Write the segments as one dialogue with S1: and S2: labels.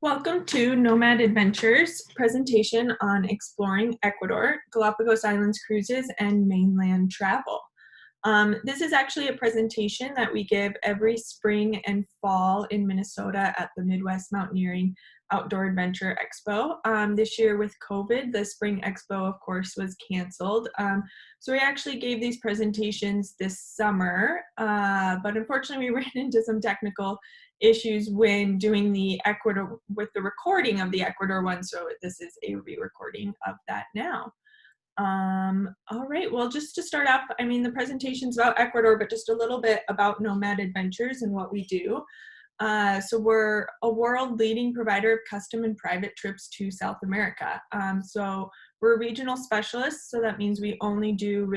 S1: Welcome to Nomad Adventures presentation on exploring Ecuador, Galapagos Islands cruises, and mainland travel. This is actually a presentation that we give every spring and fall in Minnesota at the Midwest Mountaineering Outdoor Adventure Expo. This year with COVID, the Spring Expo, of course, was canceled. So we actually gave these presentations this summer, but unfortunately we ran into some technical issues when doing the Ecuador, with the recording of the Ecuador one, so this is a re-recording of that now. All right, well, just to start off, I mean, the presentation's about Ecuador, but just a little bit about Nomad Adventures and what we do. So we're a world-leading provider of custom and private trips to South America. So we're regional specialists, so that means we only do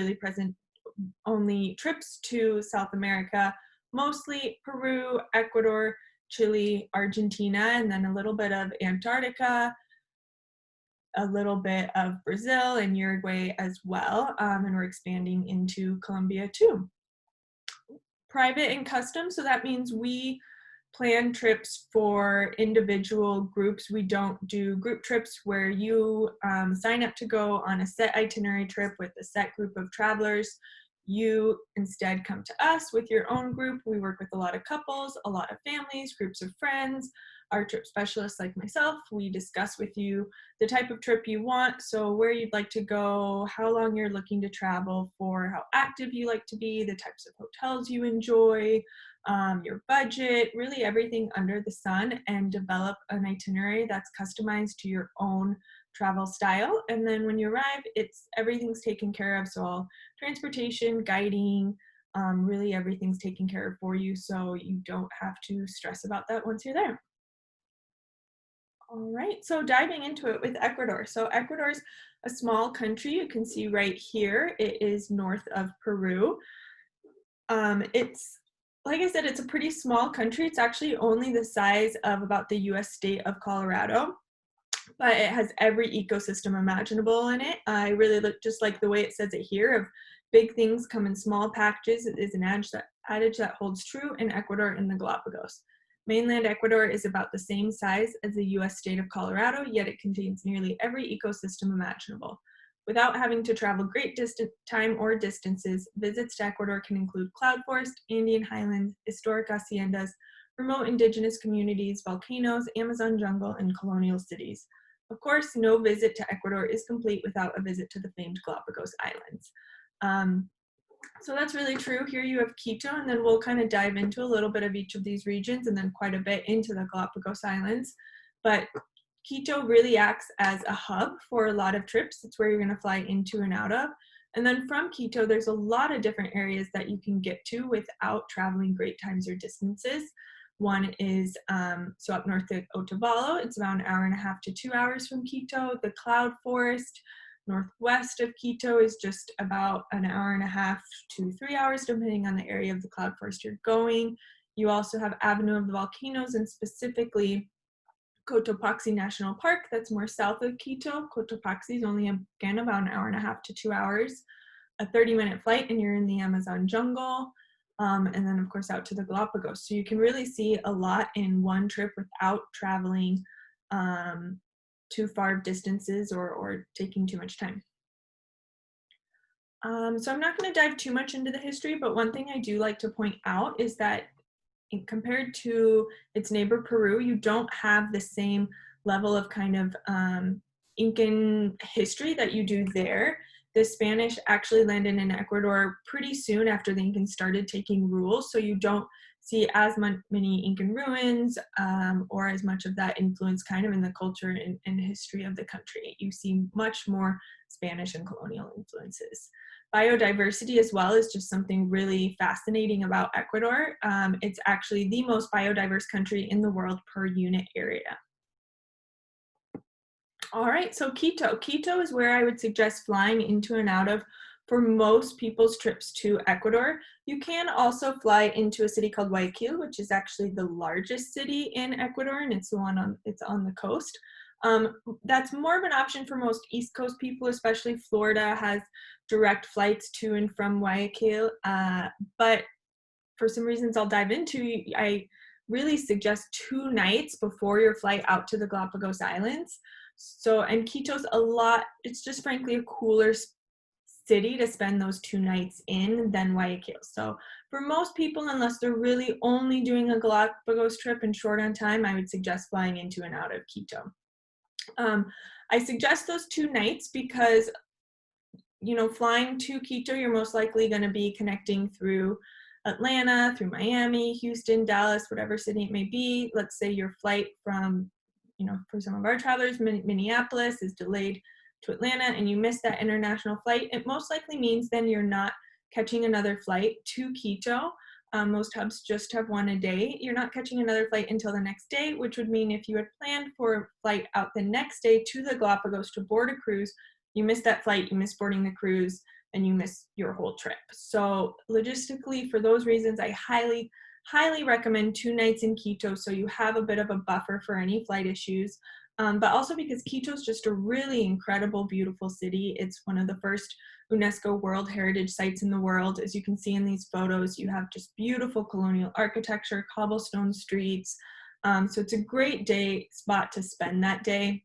S1: only trips to South America, mostly Peru, Ecuador, Chile, Argentina, and then a little bit of Antarctica, a little bit of Brazil and Uruguay as well, and we're expanding into Colombia too. Private and custom, so that means we plan trips for individual groups. We don't do group trips where you sign up to go on a set itinerary trip with a set group of travelers. You instead come to us with your own group. We work with a lot of couples, a lot of families, groups of friends. Our trip specialists like myself, we discuss with you the type of trip you want, so where you'd like to go, how long you're looking to travel for, how active you like to be, the types of hotels you enjoy, your budget, really everything under the sun, and develop an itinerary that's customized to your own travel style. And then when you arrive, everything's taken care of, so all transportation, guiding, really everything's taken care of for you, so you don't have to stress about that once you're there. All right, so diving into it with Ecuador. So Ecuador's a small country. You can see right here, it is north of Peru. It's, like I said, it's a pretty small country. It's actually only the size of about the US state of Colorado, but it has every ecosystem imaginable in it. I really just like the way it says it here of big things come in small packages. It is an adage that holds true in Ecuador and the Galapagos. Mainland Ecuador is about the same size as the US state of Colorado, yet it contains nearly every ecosystem imaginable. Without having to travel great time or distances, visits to Ecuador can include cloud forest, Andean highlands, historic haciendas, remote indigenous communities, volcanoes, Amazon jungle, and colonial cities. Of course, no visit to Ecuador is complete without a visit to the famed Galapagos Islands. So that's really true. Here you have Quito, and then we'll kind of dive into a little bit of each of these regions and then quite a bit into the Galapagos Islands. But Quito really acts as a hub for a lot of trips. It's where you're going to fly into and out of. And then from Quito, there's a lot of different areas that you can get to without traveling great times or distances. One is, so up north at Otavalo, it's about an hour and a half to 2 hours from Quito. The cloud forest northwest of Quito is just about an hour and a half to 3 hours, depending on the area of the cloud forest you're going. You also have Avenue of the Volcanoes, and specifically Cotopaxi National Park, that's more south of Quito. Cotopaxi is only, again, about an hour and a half to 2 hours, a 30-minute flight, and you're in the Amazon jungle. And then, of course, out to the Galapagos. So you can really see a lot in one trip without traveling too far distances or taking too much time. So I'm not going to dive too much into the history, but one thing I do like to point out is that compared to its neighbor Peru, you don't have the same level of kind of Incan history that you do there. The Spanish actually landed in Ecuador pretty soon after the Incans started taking rule, so you don't see as many Incan ruins or as much of that influence kind of in the culture and history of the country. You see much more Spanish and colonial influences. Biodiversity as well is just something really fascinating about Ecuador. It's actually the most biodiverse country in the world per unit area. All right, so Quito. Quito is where I would suggest flying into and out of for most people's trips to Ecuador. You can also fly into a city called Guayaquil, which is actually the largest city in Ecuador, and it's on the coast. That's more of an option for most East Coast people, especially Florida has direct flights to and from Guayaquil. But for some reasons I'll dive into, I really suggest 2 nights before your flight out to the Galapagos Islands. So, and Quito's it's just frankly a cooler city to spend those 2 nights in than Guayaquil. So for most people, unless they're really only doing a Galapagos trip and short on time, I would suggest flying into and out of Quito. I suggest those 2 nights because, you know, flying to Quito, you're most likely going to be connecting through Atlanta, through Miami, Houston, Dallas, whatever city it may be. Let's say your flight from, you know, for some of our travelers, Minneapolis is delayed to Atlanta and you miss that international flight. It most likely means then you're not catching another flight to Quito. Most hubs just have 1 a day. You're not catching another flight until the next day, which would mean if you had planned for a flight out the next day to the Galapagos to board a cruise, you miss that flight, you miss boarding the cruise, and you miss your whole trip. So logistically, for those reasons, I highly, highly recommend 2 nights in Quito so you have a bit of a buffer for any flight issues. But also because Quito is just a really incredible, beautiful city. It's one of the first UNESCO World Heritage Sites in the world. As you can see in these photos, you have just beautiful colonial architecture, cobblestone streets. So it's a great spot to spend that day.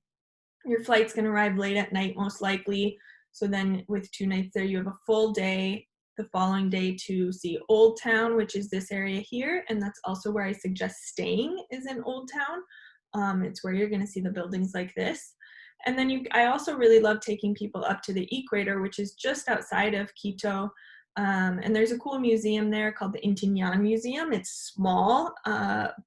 S1: Your flight's going to arrive late at night, most likely. So then with 2 nights there, you have a full day the following day to see Old Town, which is this area here. And that's also where I suggest staying, is in Old Town. It's where you're going to see the buildings like this. And then I also really love taking people up to the equator, which is just outside of Quito. And there's a cool museum there called the Intiñán Museum. It's small,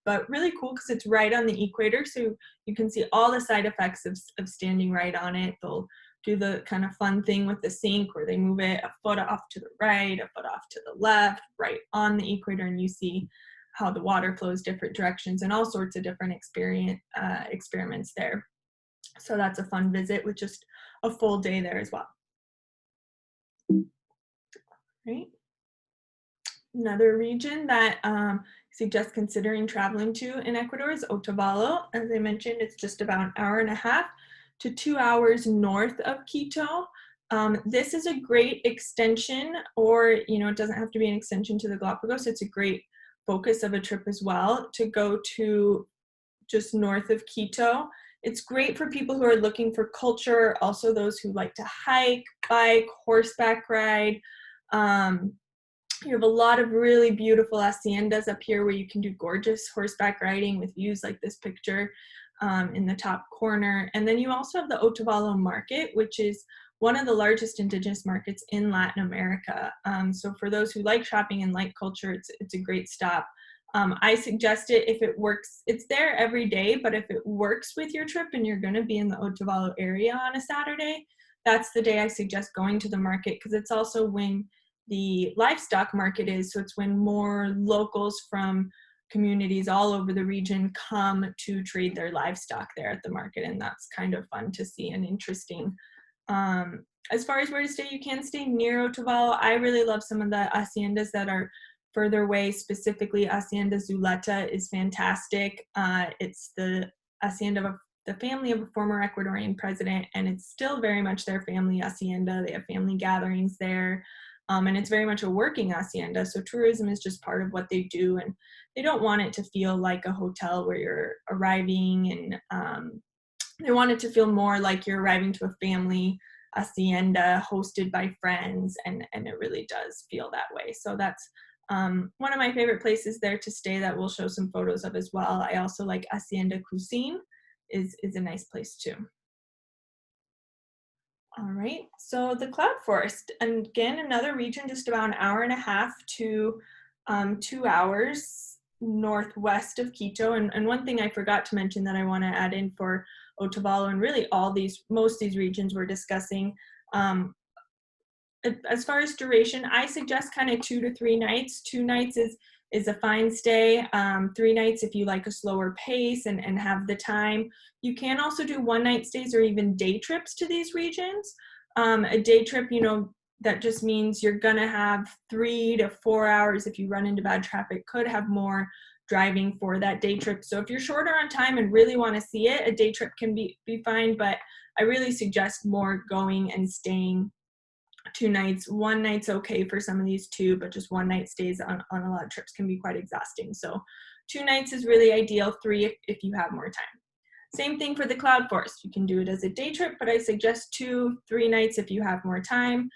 S1: but really cool because it's right on the equator. So you can see all the side effects of standing right on it. They'll do the kind of fun thing with the sink where they move it a foot off to the right, a foot off to the left, right on the equator, and you see how the water flows different directions and all sorts of different experiments there. So that's a fun visit with just a full day there as well. Right. Another region that I suggest considering traveling to in Ecuador is Otavalo. As I mentioned, it's just about 1.5 hours to 2 hours north of Quito. This is a great extension, or, you know, it doesn't have to be an extension to the Galapagos. It's a great focus of a trip as well to go to just north of Quito. It's great for people who are looking for culture, also those who like to hike, bike, horseback ride. You have a lot of really beautiful haciendas up here where you can do gorgeous horseback riding with views like this picture in the top corner. And then you also have the Otavalo market, which is one of the largest indigenous markets in Latin America. So for those who like shopping and like culture, it's a great stop. I suggest it if it works. It's there every day, but if it works with your trip and you're going to be in the Otavalo area on a Saturday, that's the day I suggest going to the market, because it's also when the livestock market is. So it's when more locals from communities all over the region come to trade their livestock there at the market, and that's kind of fun to see and interesting. As far as where to stay, you can stay near Otavalo. I really love some of the haciendas that are further away, specifically Hacienda Zuleta is fantastic. It's the hacienda of the family of a former Ecuadorian president, and it's still very much their family hacienda. They have family gatherings there, and it's very much a working hacienda, so tourism is just part of what they do, and they don't want it to feel like a hotel where you're arriving, and they want it to feel more like you're arriving to a family hacienda hosted by friends, and it really does feel that way. So that's one of my favorite places there to stay that we'll show some photos of as well. I also like Hacienda Cuisine is a nice place too. All right, so the cloud forest, and again, another region just about 1.5 hours to 2 hours northwest of Quito. And one thing I forgot to mention that I want to add in for Otavalo, and really most of these regions we're discussing, as far as duration, I suggest kind of 2 to 3 nights. 2 nights is a fine stay. 3 nights if you like a slower pace and have the time. You can also do 1-night stays or even day trips to these regions. A day trip, you know, that just means you're gonna have 3 to 4 hours. If you run into bad traffic, could have more driving for that day trip. So if you're shorter on time and really want to see it, a day trip can be fine, but I really suggest more going and staying 2 nights. 1 night's okay for some of these too, but just 1 night stays on a lot of trips can be quite exhausting. So 2 nights is really ideal, 3 if you have more time. Same thing for the cloud forest. You can do it as a day trip, but I suggest 2, 3 nights if you have more time.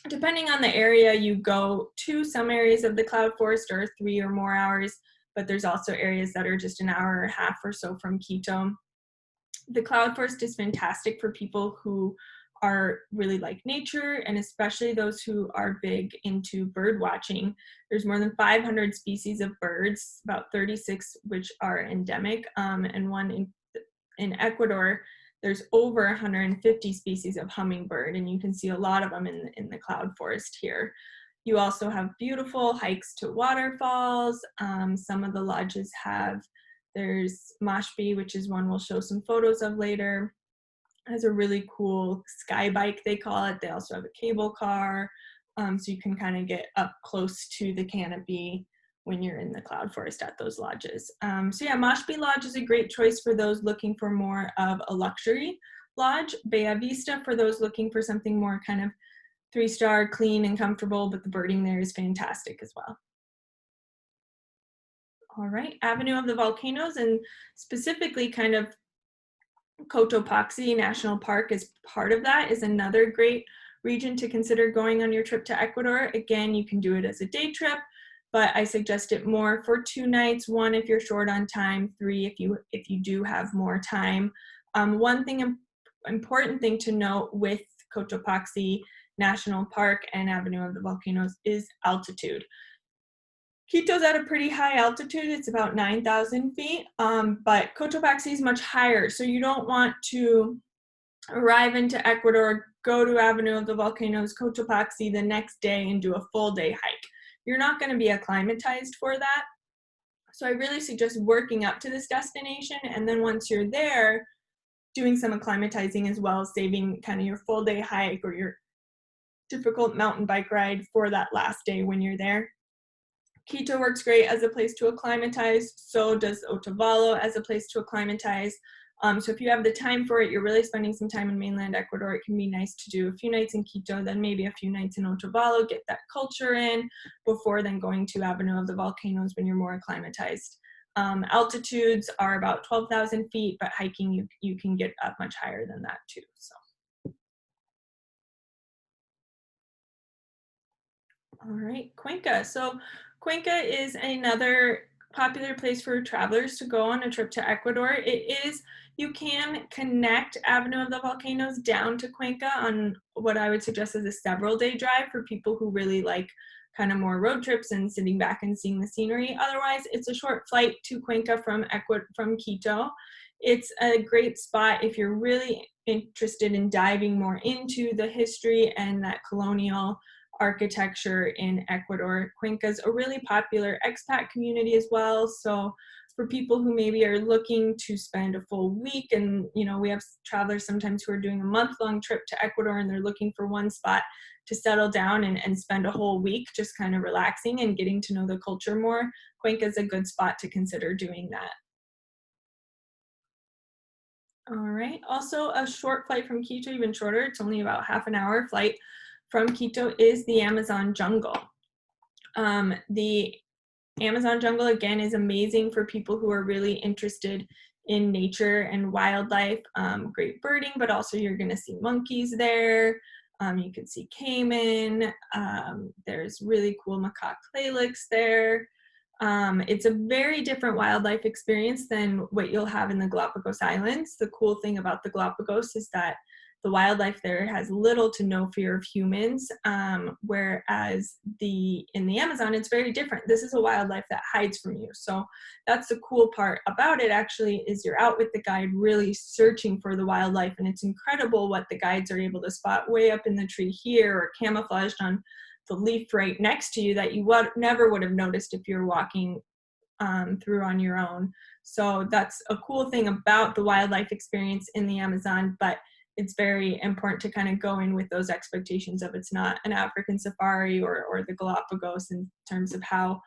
S1: Depending on the area you go to, some areas of the cloud forest are 3 or more hours, but there's also areas that are just an hour and a half or so from Quito. The cloud forest is fantastic for people who are really like nature, and especially those who are big into bird watching. There's more than 500 species of birds, about 36 which are endemic, and one in Ecuador, there's over 150 species of hummingbird, and you can see a lot of them in the cloud forest here. You also have beautiful hikes to waterfalls. Some of the lodges there's Mashpi, which is one we'll show some photos of later. It has a really cool sky bike, they call it. They also have a cable car, so you can kind of get up close to the canopy when you're in the cloud forest at those lodges. So yeah, Mashpi Lodge is a great choice for those looking for more of a luxury lodge. Bella Vista for those looking for something more kind of 3-star, clean and comfortable, but the birding there is fantastic as well. All right, Avenue of the Volcanoes, and specifically kind of Cotopaxi National Park is part of that, is another great region to consider going on your trip to Ecuador. Again, you can do it as a day trip, but I suggest it more for 2 nights, 1 if you're short on time, 3 if you do have more time. One important thing to note with Cotopaxi National Park and Avenue of the Volcanoes is altitude. Quito's at a pretty high altitude, it's about 9,000 feet, but Cotopaxi is much higher, so you don't want to arrive into Ecuador, go to Avenue of the Volcanoes, Cotopaxi the next day and do a full day hike. You're not going to be acclimatized for that, so I really suggest working up to this destination, and then once you're there, doing some acclimatizing as well, saving kind of your full day hike or your difficult mountain bike ride for that last day when you're there. Quito works great as a place to acclimatize, so does Otavalo as a place to acclimatize. So if you have the time for it, you're really spending some time in mainland Ecuador, it can be nice to do a few nights in Quito, then maybe a few nights in Otavalo, get that culture in, before then going to Avenue of the Volcanoes when you're more acclimatized. Altitudes are about 12,000 feet, but hiking, you can get up much higher than that too. So. All right, Cuenca. So Cuenca is another popular place for travelers to go on a trip to Ecuador. You can connect Avenue of the Volcanoes down to Cuenca on what I would suggest is a several day drive for people who really like kind of more road trips and sitting back and seeing the scenery. Otherwise, it's a short flight to Cuenca from Quito. It's a great spot if you're really interested in diving more into the history and that colonial architecture in Ecuador. Cuenca is a really popular expat community as well. So for people who maybe are looking to spend a full week, and we have travelers sometimes who are doing a month-long trip to Ecuador and they're looking for one spot to settle down and spend a whole week just kind of relaxing and getting to know the culture more, Cuenca is a good spot to consider doing that. All right, also a short flight from Quito, even shorter, it's only about half an hour flight from Quito, is the Amazon jungle. The Amazon jungle, again, is amazing for people who are really interested in nature and wildlife. Great birding, but also you're going to see monkeys there. You can see caiman. There's really cool macaque laylix there. It's a very different wildlife experience than what you'll have in the Galapagos Islands. The cool thing about the Galapagos is that the wildlife there has little to no fear of humans, whereas in the Amazon, it's very different. This is a wildlife that hides from you. So that's the cool part about it, actually, is you're out with the guide really searching for the wildlife, and it's incredible what the guides are able to spot way up in the tree here or camouflaged on the leaf right next to you that you never would have noticed if you're walking through on your own. So that's a cool thing about the wildlife experience in the Amazon, but it's very important to kind of go in with those expectations of it's not an African safari or the Galapagos in terms of how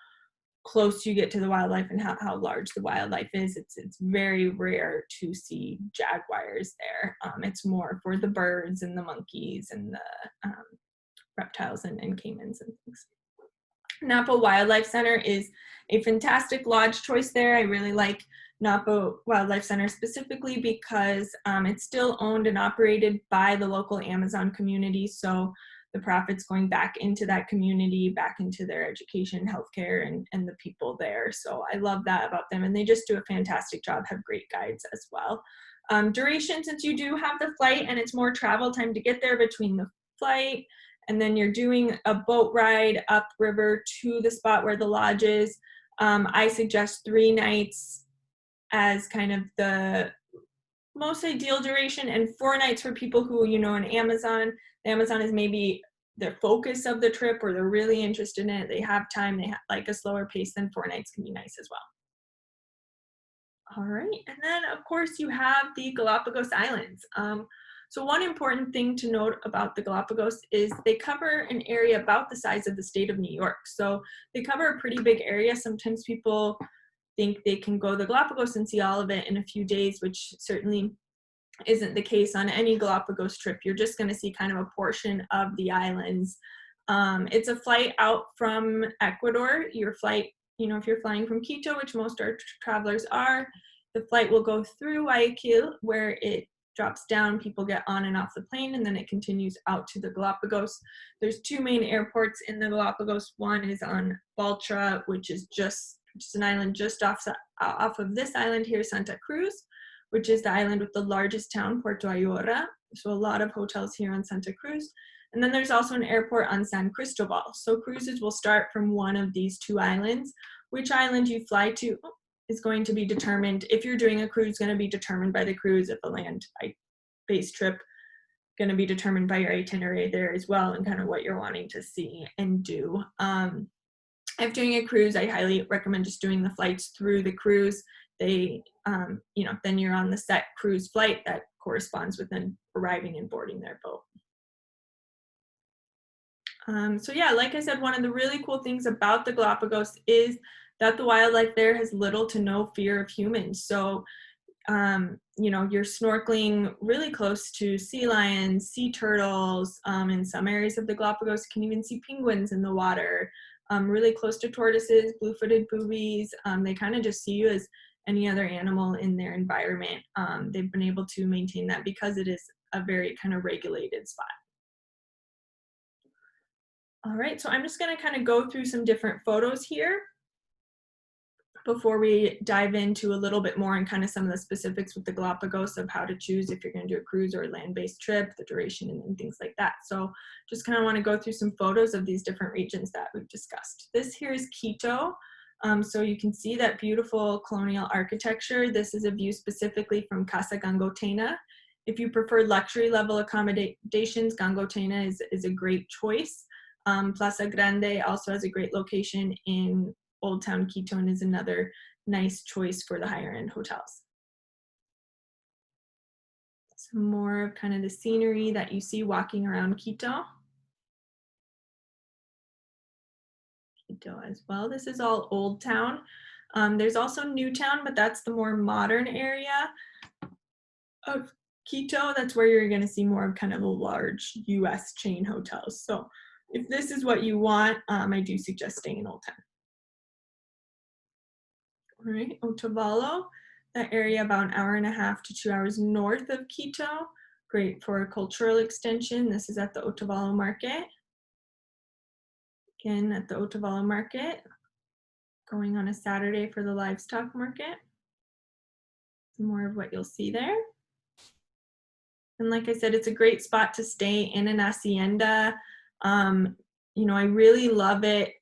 S1: close you get to the wildlife and how large the wildlife is. It's very rare to see jaguars there. It's more for the birds and the monkeys and the reptiles and caimans and things. Napo Wildlife Center is a fantastic lodge choice there. I really like Napo Wildlife Center specifically because it's still owned and operated by the local Amazon community. So the profits going back into that community, back into their education, healthcare, and the people there. So I love that about them. And they just do a fantastic job, have great guides as well. Duration, since you do have the flight and it's more travel time to get there between the flight, and then you're doing a boat ride upriver to the spot where the lodge is, I suggest 3 nights as kind of the most ideal duration, and 4 nights for people who, you know, in Amazon, the Amazon is maybe their focus of the trip, or they're really interested in it, they have time, they like a slower pace, then 4 nights can be nice as well. All right, and then of course you have the Galapagos Islands. So one important thing to note about the Galapagos is they cover an area about the size of the state of New York. So they cover a pretty big area. Sometimes people think they can go to the Galapagos and see all of it in a few days, which certainly isn't the case on any Galapagos trip. You're just going to see kind of a portion of the islands. It's a flight out from Ecuador. Your flight, you know, if you're flying from Quito, which most our travelers are, the flight will go through Guayaquil, where it drops down, people get on and off the plane, and then it continues out to the Galapagos. There's 2 main airports in the Galapagos. One is on Baltra, which is an island just off of this island here, Santa Cruz, which is the island with the largest town, Puerto Ayora. So a lot of hotels here on Santa Cruz. And then there's also an airport on San Cristobal. So cruises will start from one of these 2 islands. Which island you fly to is going to be determined. If you're doing a cruise, going to be determined by the cruise. If a land-based trip, going to be determined by your itinerary there as well, and kind of what you're wanting to see and do. If doing a cruise, I highly recommend just doing the flights through the cruise. They, you know, then you're on the set cruise flight that corresponds with then arriving and boarding their boat. So yeah, like I said, one of the really cool things about the Galapagos is that the wildlife there has little to no fear of humans. So, you know, you're snorkeling really close to sea lions, sea turtles. In some areas of the Galapagos, you can even see penguins in the water. Really close to tortoises, blue-footed boobies. They kind of just see you as any other animal in their environment. They've been able to maintain that because it is a very kind of regulated spot. All right, so I'm just going to kind of go through some different photos here before we dive into a little bit more and kind of some of the specifics with the Galapagos of how to choose if you're going to do a cruise or a land-based trip, the duration and things like that. So just kind of want to go through some photos of these different regions that we've discussed. This here is Quito. So you can see that beautiful colonial architecture. This is a view specifically from Casa Gangotena. If you prefer luxury level accommodations, Gangotena is a great choice. Plaza Grande also has a great location in Old Town Quito and is another nice choice for the higher end hotels. Some more of kind of the scenery that you see walking around Quito. Quito as well. This is all Old Town. There's also New Town, but that's the more modern area of Quito. That's where you're going to see more of kind of a large US chain hotels. So if this is what you want, I do suggest staying in Old Town. All right, Otavalo, that area about 1.5 hours to 2 hours north of Quito. Great for a cultural extension. This is at the Otavalo market. Again, at the Otavalo market, going on a Saturday for the livestock market. Some more of what you'll see there. And like I said, it's a great spot to stay in an hacienda. You know, I really love it,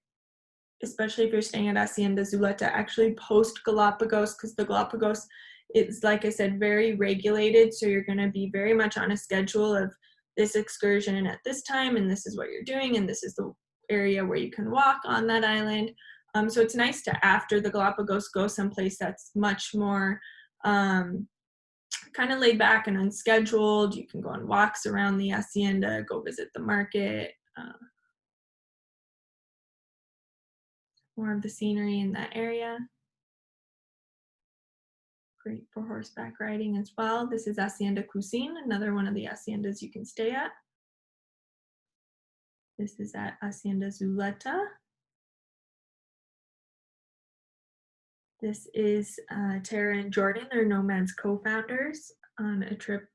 S1: especially if you're staying at Hacienda Zuleta, actually post Galapagos, because the Galapagos is, like I said, very regulated. So you're going to be very much on a schedule of this excursion at this time, and this is what you're doing, and this is the area where you can walk on that island. So it's nice to, after the Galapagos, go someplace that's much more kind of laid back and unscheduled. You can go on walks around the hacienda, go visit the market. more of the scenery in that area. Great for horseback riding as well. This is Hacienda Cuisine, another one of the haciendas you can stay at. This is at Hacienda Zuleta. This is Tara and Jordan, they're Nomad's co-founders on a trip.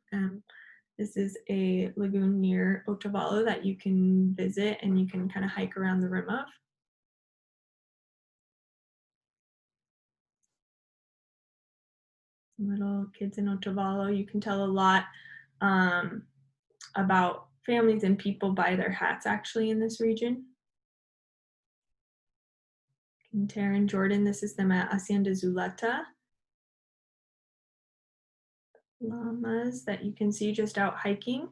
S1: This is a lagoon near Otavalo that you can visit and you can kind of hike around the rim of. Little kids in Otavalo, you can tell a lot about families and people by their hats actually in this region. And Tara and Jordan, this is them at Hacienda Zuleta. Llamas that you can see just out hiking.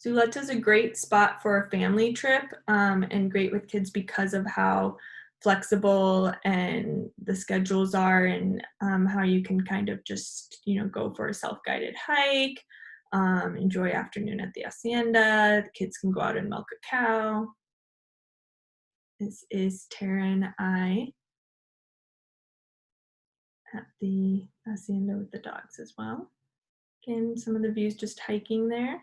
S1: Zuleta is a great spot for a family trip and great with kids because of how flexible and the schedules are, and how you can kind of just, go for a self-guided hike, enjoy afternoon at the hacienda. The kids can go out and milk a cow. This is Tara and I at the hacienda with the dogs as well. Again, some of the views just hiking there.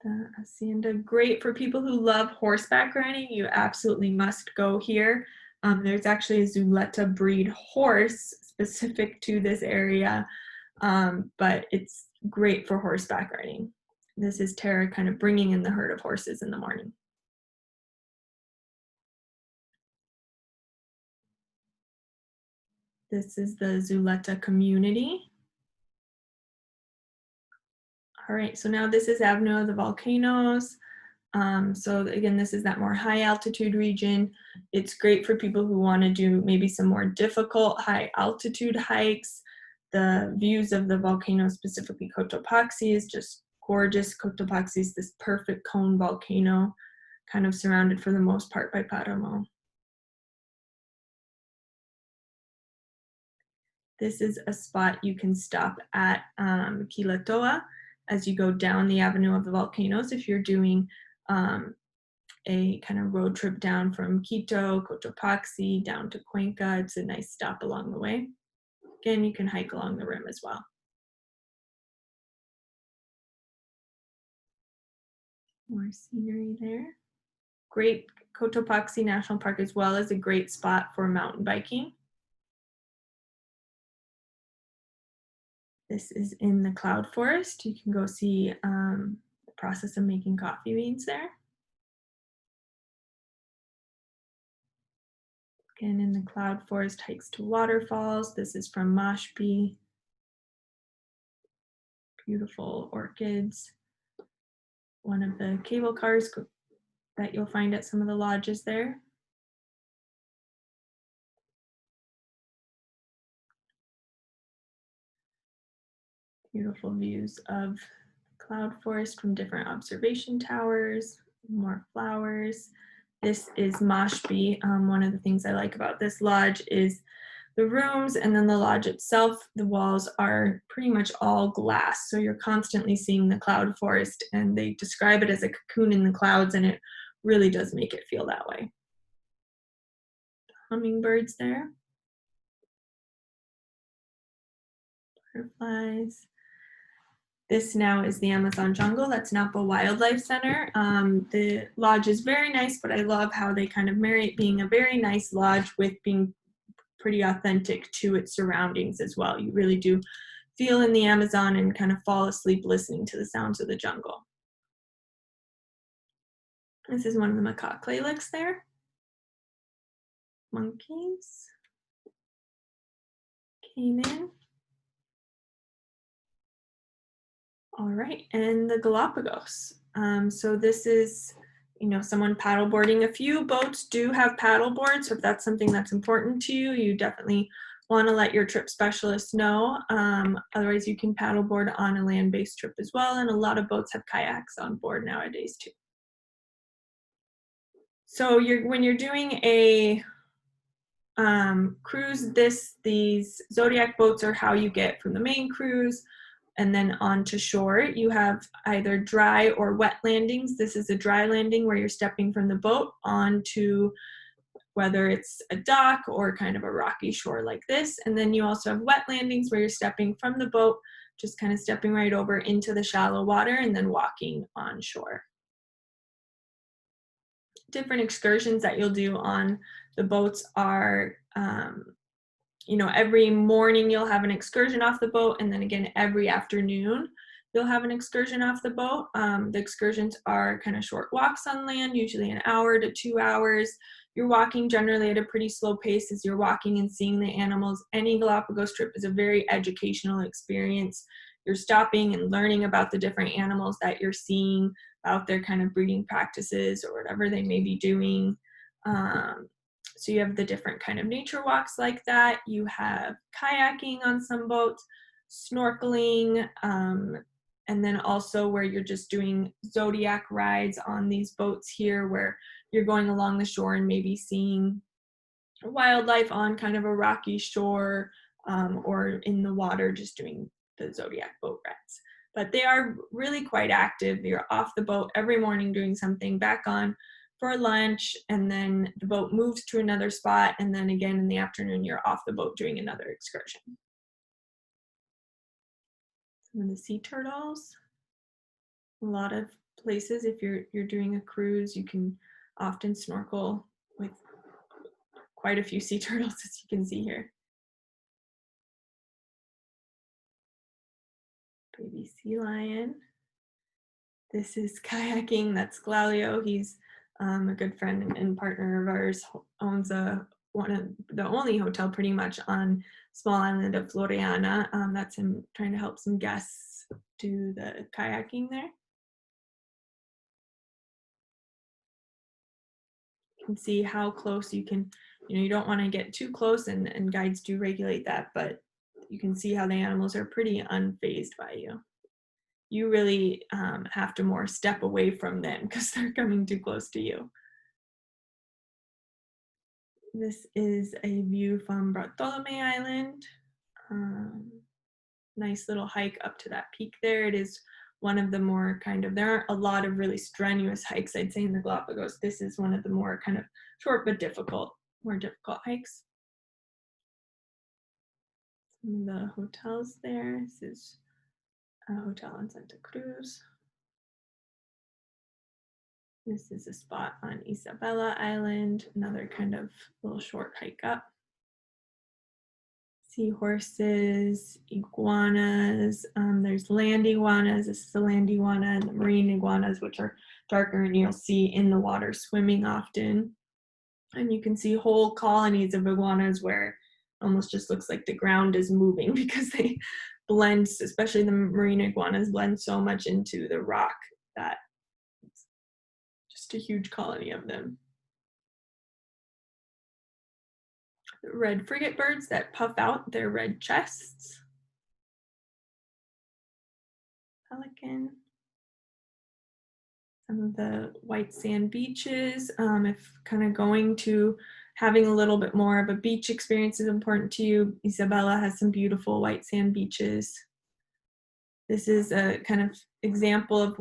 S1: The hacienda, great for people who love horseback riding. You absolutely must go here. There's actually a Zuleta breed horse specific to this area, but it's great for horseback riding. This is Tara kind of bringing in the herd of horses in the morning. This is the Zuleta community. All right, so now this is Avenue of the Volcanoes. So again, this is that more high altitude region. It's great for people who want to do maybe some more difficult high altitude hikes. The views of the volcano, specifically Cotopaxi, is just gorgeous. Cotopaxi is this perfect cone volcano, kind of surrounded for the most part by Paramo. This is a spot you can stop at Quilatoa as you go down the Avenue of the Volcanoes if you're doing a kind of road trip down from Quito, Cotopaxi, down to Cuenca. It's a nice stop along the way. Again, you can hike along the rim as well. More scenery there. Great Cotopaxi National Park as well is a great spot for mountain biking. This is in the cloud forest. You can go see the process of making coffee beans there. Again, in the cloud forest, hikes to waterfalls. This is from Mashpee. Beautiful orchids. One of the cable cars that you'll find at some of the lodges there. Beautiful views of cloud forest from different observation towers, more flowers. This is Mashpee. One of the things I like about this lodge is the rooms, and then the lodge itself, the walls are pretty much all glass. So you're constantly seeing the cloud forest, and they describe it as a cocoon in the clouds, and it really does make it feel that way. Hummingbirds there. Butterflies. This now is the Amazon jungle. That's Napa Wildlife Center. The lodge is very nice, but I love how they kind of marry it being a very nice lodge with being pretty authentic to its surroundings as well. You really do feel in the Amazon and kind of fall asleep listening to the sounds of the jungle. This is one of the macaque laylicks there. Monkeys came in. All right, and the Galapagos. So this is, someone paddleboarding. A few boats do have paddleboards, so if that's something that's important to you, you definitely want to let your trip specialist know. Otherwise, you can paddleboard on a land-based trip as well, and a lot of boats have kayaks on board nowadays too. So when you're doing a cruise, these Zodiac boats are how you get from the main cruise And then onto shore, you have either dry or wet landings. This is a dry landing where you're stepping from the boat onto whether it's a dock or kind of a rocky shore like this. And then you also have wet landings where you're stepping from the boat, just kind of stepping right over into the shallow water and then walking on shore. Different excursions that you'll do on the boats are, every morning you'll have an excursion off the boat, and then again every afternoon you'll have an excursion off the boat. The excursions are kind of short walks on land, usually an hour to 2 hours. You're walking generally at a pretty slow pace as you're walking and seeing the animals. Any Galapagos trip is a very educational experience. You're stopping and learning about the different animals that you're seeing, about their kind of breeding practices or whatever they may be doing. So you have the different kind of nature walks like that. You have kayaking on some boats, snorkeling, and then also where you're just doing zodiac rides on these boats here, where you're going along the shore and maybe seeing wildlife on kind of a rocky shore, or in the water just doing the zodiac boat rides. But they are really quite active. You're off the boat every morning doing something, back on for lunch, and then the boat moves to another spot, and then again in the afternoon you're off the boat doing another excursion. Some of the sea turtles. A lot of places, if you're doing a cruise, you can often snorkel with quite a few sea turtles, as you can see here. Baby sea lion. This is kayaking. That's Glaulio. He's a good friend and partner of ours. Owns one of the only hotel pretty much on small island of Floriana. That's him trying to help some guests do the kayaking there. You can see how close you can, you don't want to get too close, and guides do regulate that, but you can see how the animals are pretty unfazed by you. You really have to more step away from them because they're coming too close to you. This is a view from Bartolome Island. Nice little hike up to that peak there. It is one of the more there aren't a lot of really strenuous hikes, I'd say, in the Galapagos. This is one of the more kind of short but more difficult hikes. Some of the hotels there. This is a hotel in Santa Cruz. This is a spot on Isabela Island, another kind of little short hike up. Seahorses, iguanas, there's land iguanas. This is a land iguana, and the marine iguanas, which are darker and you'll see in the water swimming often. And you can see whole colonies of iguanas where it almost just looks like the ground is moving because they blend, especially the marine iguanas, blend so much into the rock that it's just a huge colony of them. The red frigate birds that puff out their red chests. Pelican. Some of the white sand beaches. If kind of going to having a little bit more of a beach experience is important to you, Isabela has some beautiful white sand beaches. This is a kind of example of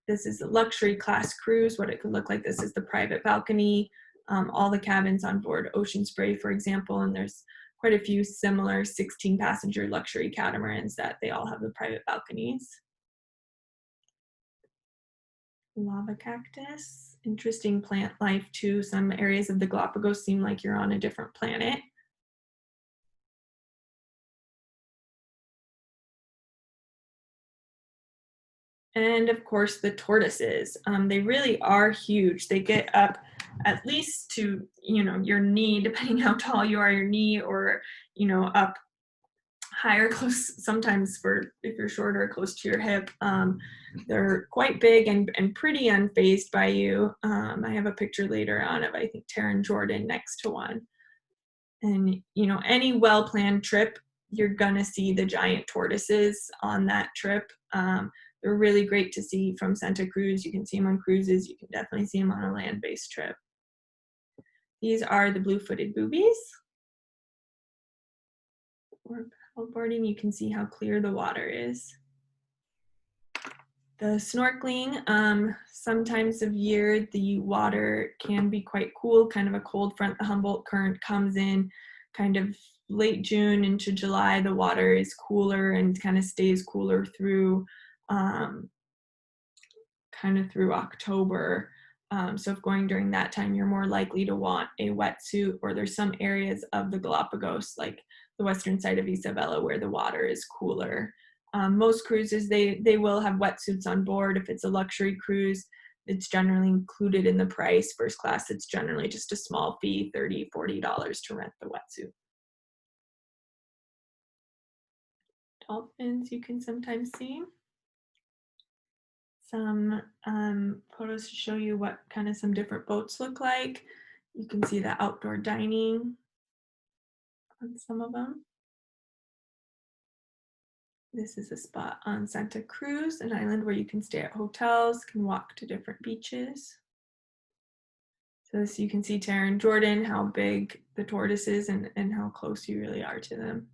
S1: this is a luxury class cruise, what it could look like. This is the private balcony. All the cabins on board Ocean Spray, for example, and there's quite a few similar 16-passenger luxury catamarans that they all have the private balconies. Lava cactus, interesting plant life too. Some areas of the Galapagos seem like you're on a different planet. And of course the tortoises. They really are huge. They get up at least to, your knee, depending how tall you are, your knee, or, up higher, close, sometimes if you're shorter, close to your hip. They're quite big and pretty unfazed by you. I have a picture later on of, I think, Taryn Jordan next to one. And, any well-planned trip, you're gonna see the giant tortoises on that trip. They're really great to see from Santa Cruz. You can see them on cruises. You can definitely see them on a land-based trip. These are the blue-footed boobies. Or paddleboarding, you can see how clear the water is. The snorkeling, sometimes of year the water can be quite cool, kind of a cold front. The Humboldt Current comes in kind of late June into July. The water is cooler and kind of stays cooler through through October. So if going during that time, you're more likely to want a wetsuit, or there's some areas of the Galapagos, like the western side of Isabela, where the water is cooler. Most cruises, they will have wetsuits on board. If it's a luxury cruise, it's generally included in the price. First class, it's generally just a small fee, $30, $40 to rent the wetsuit. Dolphins you can sometimes see. Some photos to show you what kind of some different boats look like. You can see the outdoor dining on some of them. This is a spot on Santa Cruz, an island where you can stay at hotels, can walk to different beaches. So this, you can see Tara and Jordan, how big the tortoise is and how close you really are to them.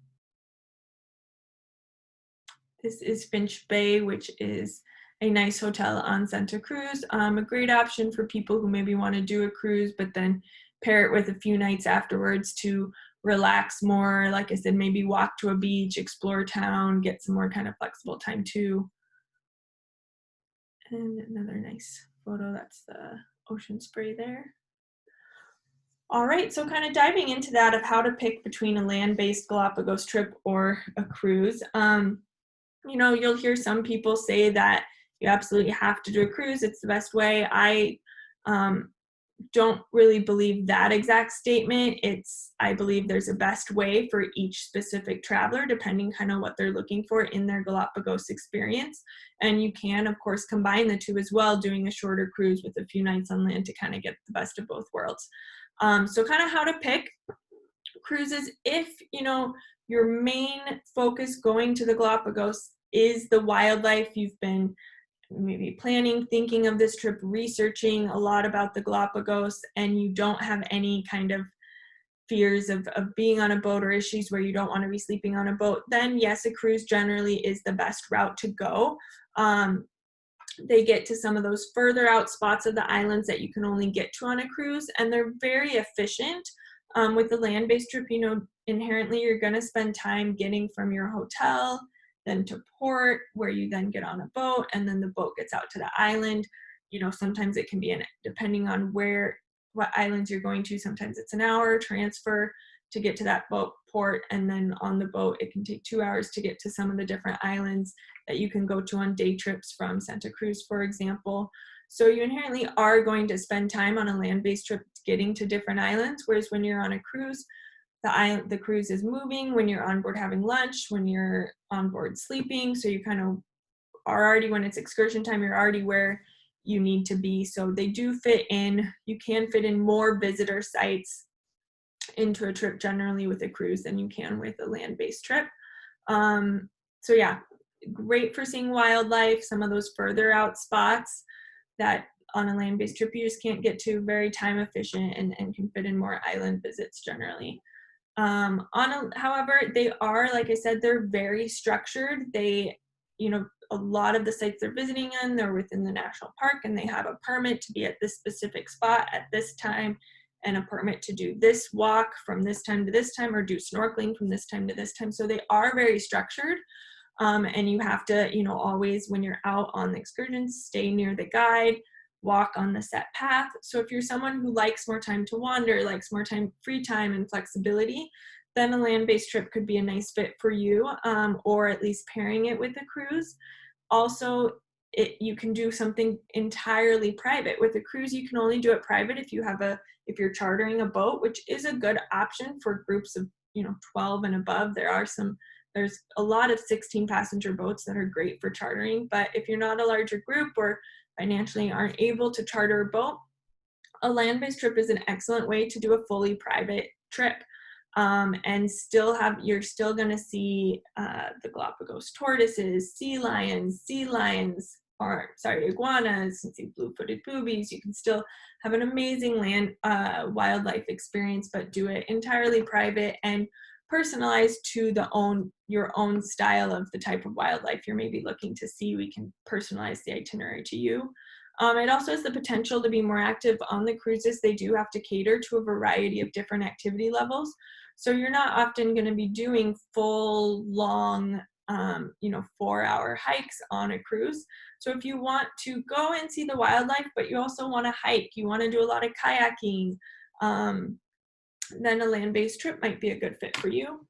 S1: This is Finch Bay, which is a nice hotel on Santa Cruz. A great option for people who maybe want to do a cruise, but then pair it with a few nights afterwards to relax more. Like I said, maybe walk to a beach, explore town, get some more kind of flexible time too. And another nice photo, that's the ocean spray there. All right, so kind of diving into that of how to pick between a land-based Galapagos trip or a cruise. You know, you'll hear some people say that you absolutely have to do a cruise. It's the best way. I don't really believe that exact statement. I believe there's a best way for each specific traveler, depending kind of what they're looking for in their Galapagos experience. And you can, of course, combine the two as well, doing a shorter cruise with a few nights on land to kind of get the best of both worlds. So kind of how to pick cruises. If, you know, your main focus going to the Galapagos is the wildlife, you've been maybe planning, thinking of this trip, researching a lot about the Galapagos, and you don't have any kind of fears of being on a boat or issues where you don't want to be sleeping on a boat, then yes, a cruise generally is the best route to go. They get to some of those further out spots of the islands that you can only get to on a cruise, and they're very efficient. With the land-based trip, you know, inherently you're going to spend time getting from your hotel then to port, where you then get on a boat, and then the boat gets out to the island. You know, sometimes it can be depending on what islands you're going to, sometimes it's an hour transfer to get to that boat port, and then on the boat it can take 2 hours to get to some of the different islands that you can go to on day trips from Santa Cruz, for example. So you inherently are going to spend time on a land-based trip getting to different islands, whereas when you're on a cruise, the cruise is moving, when you're on board having lunch, when you're on board sleeping, so you kind of are already, when it's excursion time, you're already where you need to be. So they do fit in, you can fit in more visitor sites into a trip generally with a cruise than you can with a land-based trip. So yeah, great for seeing wildlife, some of those further out spots that on a land-based trip you just can't get to, very time efficient and can fit in more island visits generally. However, they are, like I said, they're very structured. They, you know, a lot of the sites they're visiting in, they're within the national park, and they have a permit to be at this specific spot at this time, and a permit to do this walk from this time to this time, or do snorkeling from this time to this time. So they are very structured. And you have to, you know, always when you're out on the excursions, stay near the guide, walk on the set path. So if you're someone who likes more time to wander, likes more time, free time and flexibility, then a land-based trip could be a nice fit for you, or at least pairing it with a cruise. Also, you can do something entirely private. With a cruise, you can only do it private if you're chartering a boat, which is a good option for groups of, you know, 12 and above. There's a lot of 16 passenger boats that are great for chartering, but if you're not a larger group or financially aren't able to charter a boat, a land-based trip is an excellent way to do a fully private trip, and you're still going to see the Galapagos tortoises, sea lions, iguanas, and see blue-footed boobies. You can still have an amazing wildlife experience, but do it entirely private and personalized to your own style of the type of wildlife you're maybe looking to see. We can personalize the itinerary to you. It also has the potential to be more active on the cruises. They do have to cater to a variety of different activity levels. So you're not often going to be doing full, long, 4-hour hikes on a cruise. So if you want to go and see the wildlife, but you also want to hike, you want to do a lot of kayaking, then a land-based trip might be a good fit for you.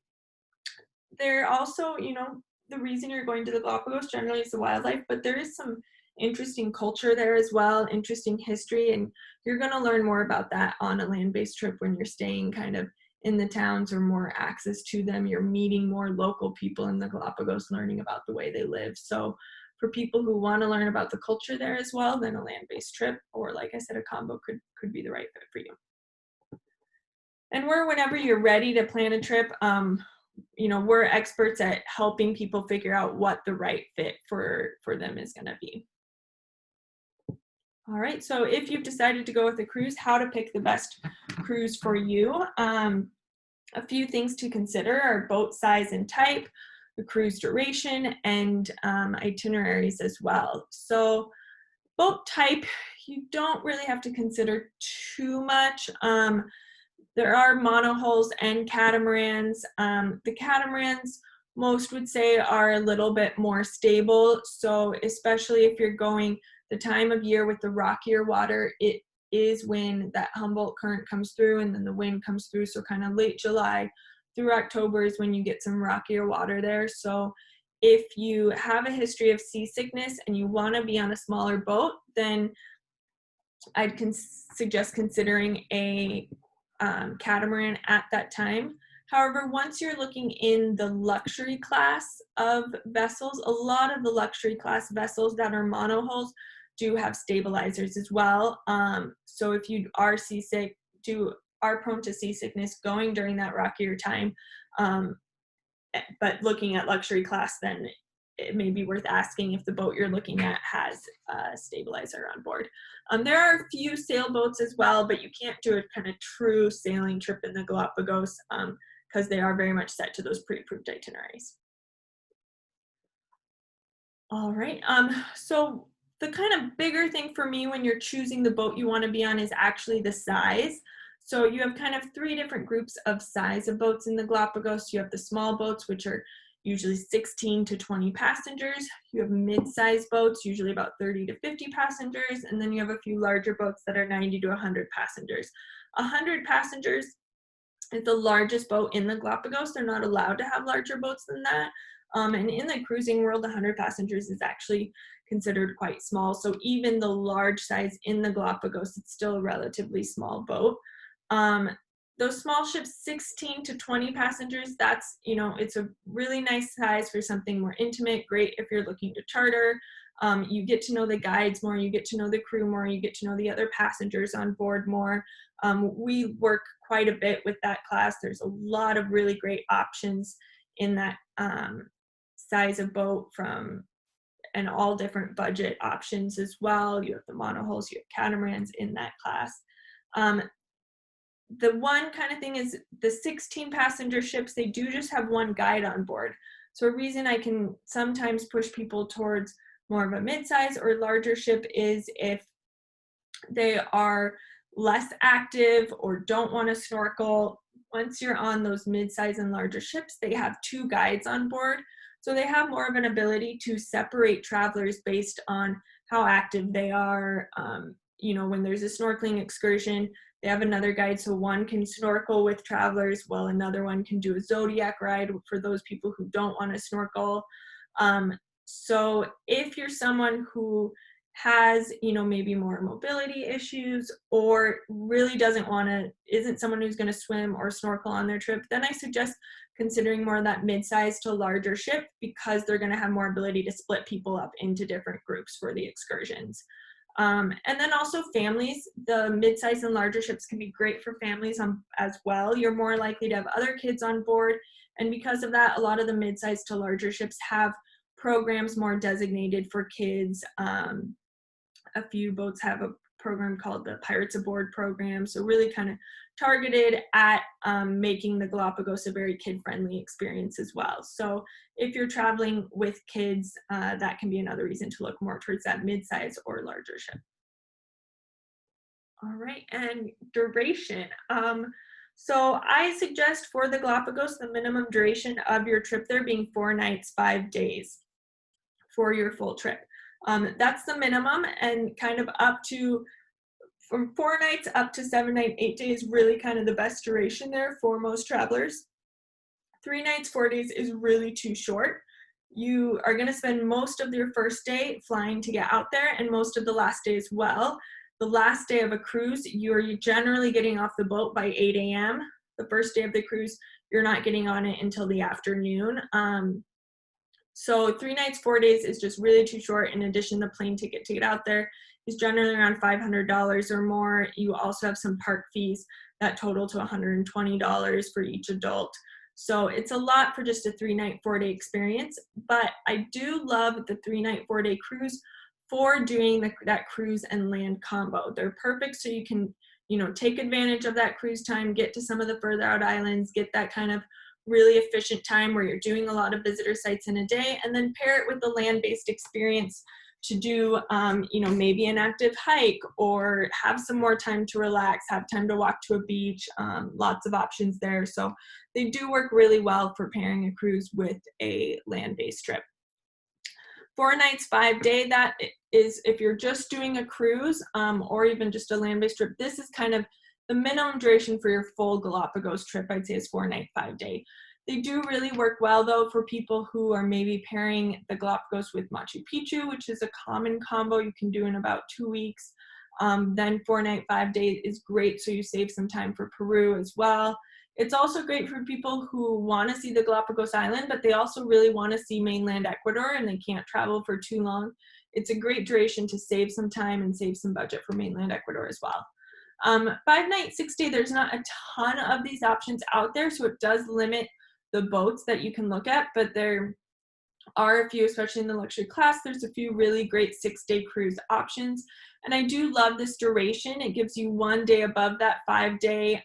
S1: There also, the reason you're going to the Galapagos generally is the wildlife, but there is some interesting culture there as well, interesting history, and you're going to learn more about that on a land-based trip when you're staying kind of in the towns or more access to them. You're meeting more local people in the Galapagos, learning about the way they live. So for people who want to learn about the culture there as well, then a land-based trip, or like I said, a combo could be the right fit for you. And whenever you're ready to plan a trip, we're experts at helping people figure out what the right fit for them is going to be. All right, so if you've decided to go with a cruise, how to pick the best cruise for you. A few things to consider are boat size and type, the cruise duration, and itineraries as well. So boat type, you don't really have to consider too much. There are monohulls and catamarans. The catamarans, most would say, are a little bit more stable. So especially if you're going the time of year with the rockier water, it is when that Humboldt current comes through and then the wind comes through. So kind of late July through October is when you get some rockier water there. So if you have a history of seasickness and you want to be on a smaller boat, then I'd suggest considering a catamaran at that time. However, once you're looking in the luxury class of vessels, a lot of the luxury class vessels that are monohulls do have stabilizers as well. So if you are seasick, are prone to seasickness going during that rockier time, but looking at luxury class, then it may be worth asking if the boat you're looking at has a stabilizer on board. There are a few sailboats as well, but you can't do a kind of true sailing trip in the Galapagos because they are very much set to those pre-approved itineraries. All right, so the kind of bigger thing for me when you're choosing the boat you want to be on is actually the size. So you have kind of 3 different groups of size of boats in the Galapagos. You have the small boats, which are usually 16 to 20 passengers. You have mid-sized boats, usually about 30 to 50 passengers. And then you have a few larger boats that are 90 to 100 passengers. 100 passengers is the largest boat in the Galapagos. They're not allowed to have larger boats than that. And in the cruising world, 100 passengers is actually considered quite small. So even the large size in the Galapagos, it's still a relatively small boat. Those small ships, 16 to 20 passengers, that's, it's a really nice size for something more intimate, great if you're looking to charter. You get to know the guides more, you get to know the crew more, you get to know the other passengers on board more. We work quite a bit with that class. There's a lot of really great options in that size of boat and all different budget options as well. You have the monohulls, you have catamarans in that class. The one kind of thing is the 16 passenger ships, they do just have one guide on board. So a reason I can sometimes push people towards more of a mid-size or larger ship is if they are less active or don't want to snorkel. Once you're on those mid-size and larger ships, they have 2 guides on board. So they have more of an ability to separate travelers based on how active they are. When there's a snorkeling excursion, they have another guide, so one can snorkel with travelers while another one can do a zodiac ride for those people who don't want to snorkel. So if you're someone who has, maybe more mobility issues or really isn't someone who's going to swim or snorkel on their trip, then I suggest considering more of that mid-size to larger ship because they're going to have more ability to split people up into different groups for the excursions. And then also families, the mid-size and larger ships can be great for families as well. You're more likely to have other kids on board. And because of that, a lot of the mid-size to larger ships have programs more designated for kids. A few boats have a program called the Pirates Aboard program. So really kind of targeted at making the Galapagos a very kid-friendly experience as well. So if you're traveling with kids, that can be another reason to look more towards that mid-size or larger ship. All right, and duration. So I suggest for the Galapagos, the minimum duration of your trip there being 4 nights, 5 days for your full trip. That's the minimum, and kind of up to from 4 nights up to 7 nights, 8 days, really kind of the best duration there for most travelers. 3 nights, 4 days is really too short. You are going to spend most of your first day flying to get out there, and most of the last day as well. The last day of a cruise, you're generally getting off the boat by 8 a.m. The first day of the cruise, you're not getting on it until the afternoon. So 3 nights, 4 days is just really too short. In addition, the plane ticket to get out there is generally around $500 or more. You also have some park fees that total to $120 for each adult. So it's a lot for just a 3 night, 4 day experience. But I do love the 3 night, 4 day cruise for doing that cruise and land combo. They're perfect so you can, take advantage of that cruise time, get to some of the further out islands, get that kind of really efficient time where you're doing a lot of visitor sites in a day, and then pair it with the land-based experience to do, maybe an active hike or have some more time to relax, have time to walk to a beach, lots of options there. So they do work really well for pairing a cruise with a land-based trip. 4 nights, 5 day, that is if you're just doing a cruise or even just a land-based trip, this is kind of the minimum duration for your full Galapagos trip, I'd say, is 4 night, 5 day. They do really work well, though, for people who are maybe pairing the Galapagos with Machu Picchu, which is a common combo you can do in about 2 weeks. Then 4 night, 5 day is great, so you save some time for Peru as well. It's also great for people who want to see the Galapagos Island, but they also really want to see mainland Ecuador and they can't travel for too long. It's a great duration to save some time and save some budget for mainland Ecuador as well. 5 night, 6 day, there's not a ton of these options out there, so it does limit the boats that you can look at, but there are a few, especially in the luxury class, there's a few really great 6 day cruise options. And I do love this duration. It gives you 1 day above that 5 day,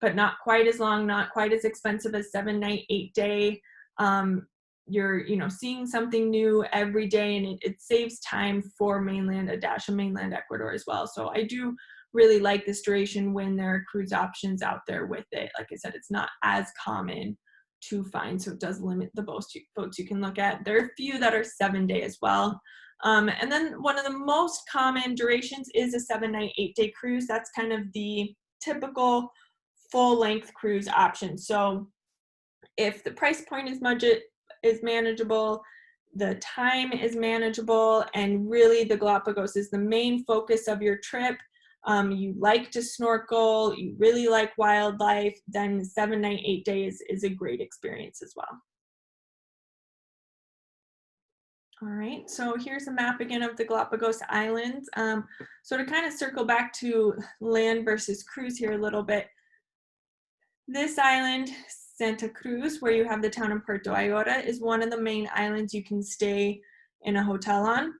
S1: but not quite as long, not quite as expensive as 7 night, 8 day. You're seeing something new every day, and it saves time for mainland, a dash of mainland Ecuador as well. So I do really like this duration when there are cruise options out there with it. Like I said, it's not as common to find, so it does limit the boats you can look at. There are a few that are 7 day as well. And then one of the most common durations is a 7 night, 8 day cruise. That's kind of the typical full length cruise option. So if the price point is manageable, the time is manageable, and really the Galapagos is the main focus of your trip, you like to snorkel, you really like wildlife, then 7 night, 8 days is a great experience as well. All right, so here's a map again of the Galapagos Islands. So to kind of circle back to land versus cruise here a little bit, this island, Santa Cruz, where you have the town of Puerto Ayora, is one of the main islands you can stay in a hotel on.